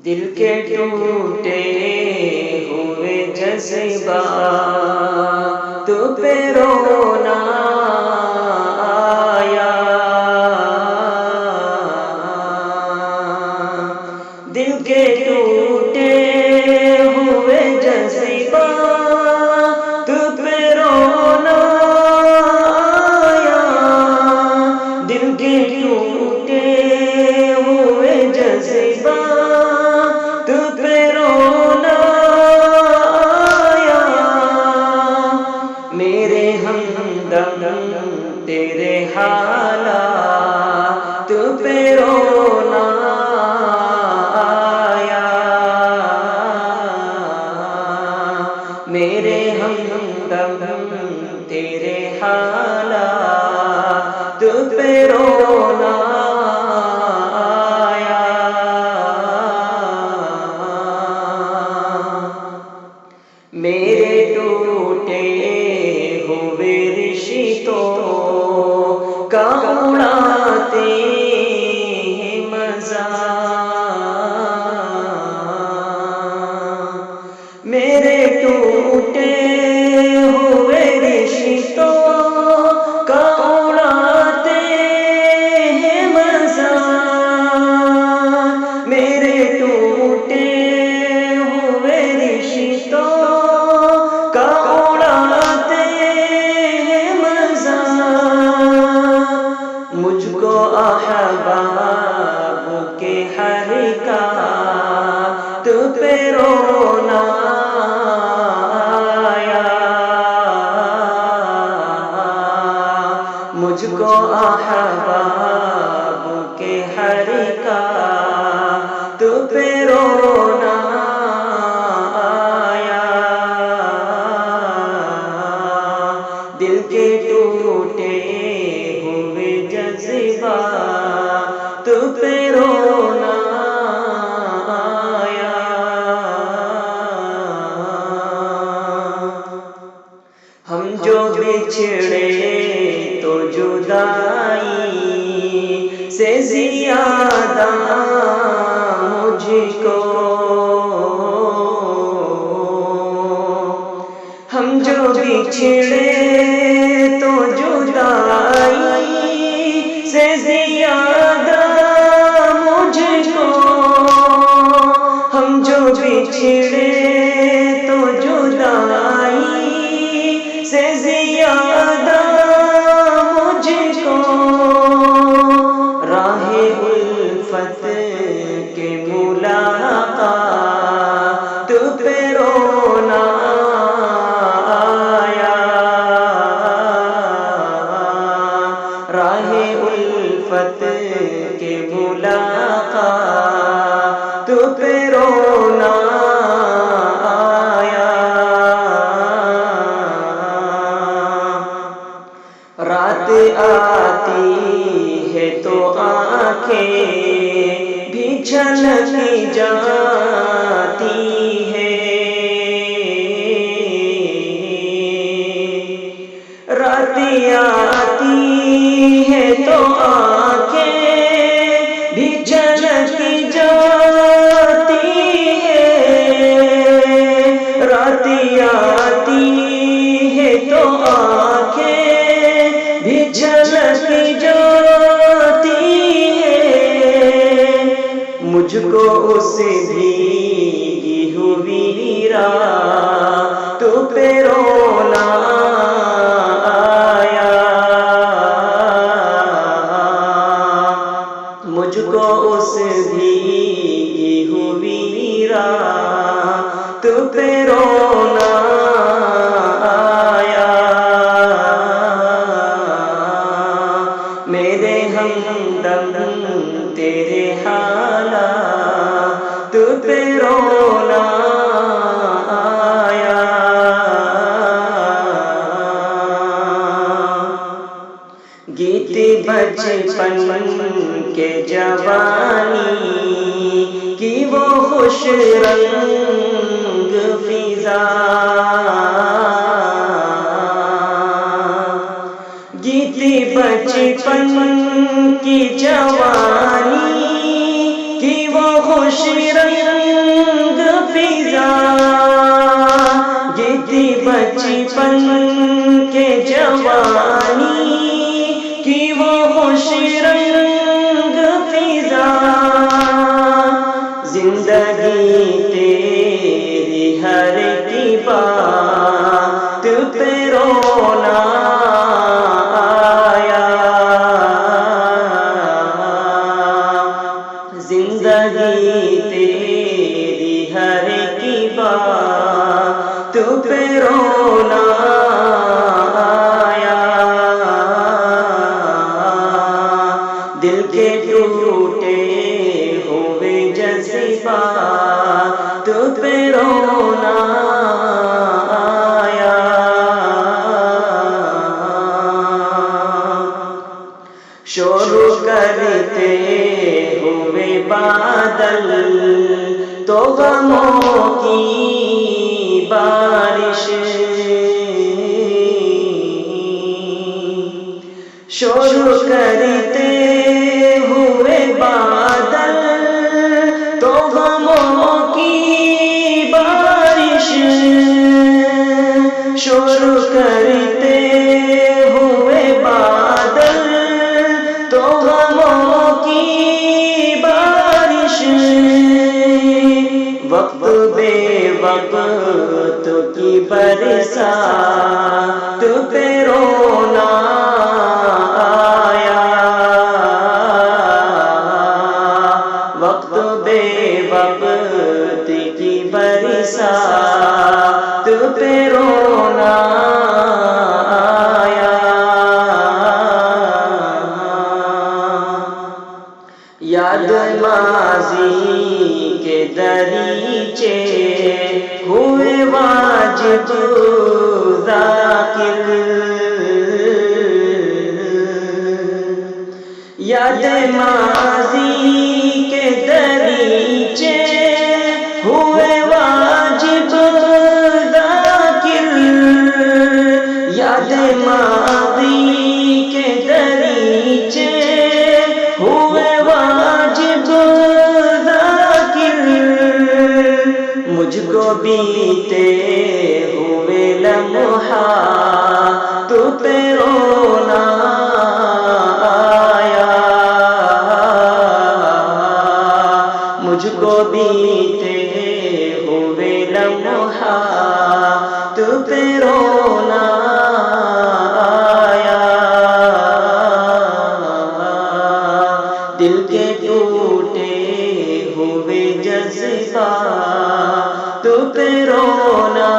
دل کے ٹوٹے ہوئے جذبات پہ رونا آیا، دل کے ٹوٹے ہوئے جذبات پہ رونا آیا، دل کے ٹوٹے ہوئے جذبات پہ رونا آیا، میرے ہمدم تیرے حالات پہ رونا آیا، میرے ہمدم تیرے حالات پہ رونا آیا، میرے ٹوٹے ہوئے رشتوں کا اڑاتے ہیں مذاق، میرے ٹوٹے ہوئے رشتوں کا اڑاتے ہیں مذاق، میرے ٹوٹے ہوئے رشتوں کا اڑاتے ہیں مذاق، مجھ کو احباب کے حرکات پہ رونا آیا، مجھ کو احباب کے حرکات پہ رونا آیا، دل کے ٹوٹے ہوئے جذبات پہ رونا آیا، ہم جو بچھڑے تو جدائی سے زیادہ مجھ کو، ہم جو بچھڑے تو جدائی سے زیادہ مجھ کو، ہم جو بچھڑے تو جدائی سے زیادہ مجھ کو، راہ الفت کے ملاقات پہ رونا آیا، راہ الفت کے ملاقات پہ رونا آیا، رات آتی ہے تو آنکھیں بھی جھلک جاتی ہیں، رات آتی ہے تو آنکھیں بھی جھلک جاتی ہیں، رات آتی ہے تو آنکھیں بھی جھلک جاتی ہیں، مجھ کو اس بھیگی ہوئی رات پہ رونا آیا، مجھ کو اس بھیگی ہوئی رات پہ رونا آیا، میرے ہمدم تیرے حالات پہ رونا آیا، گیت بچپن کے جوانی کی وہ خوش رنگ فضا، گیت بچپن کی جوانی کی وہ خوش رنگ فضا یہ تھی بچپن کے جوانی کی وہ خوش رنگ فضا زندگی تیری ہر کی بات پہ رونا آیا زندگی تیری ہر کی بات پہ رونا آیا دل کے ٹوٹے ہوئے جذبات پہ رونا آیا شروع کرتے ہوئے بادل تو غموں کی بارش شروع کرتے ہوئے بادل تو غموں کی بارش شروع کرتے ہوئے بادل تو غموں کی بارش وقت بے وقت کی برسات پہ رونا آیا وقت بے وقت کی برسات پہ رونا آیا یاد ماضی کے دریچے ہوئے واجب ذاکر یاد ماضی کے دریچے ہوئے واجب ذاکر یاد ماضی کے دریچے ہوئے واجب ذاکر مجھ کو بیتے ہوئے لمحات پہ رونا آیا مجھ کو بیتے ہوئے لمحات پہ رونا آیا دل کے ٹوٹے ہوئے جذبات پہ رونا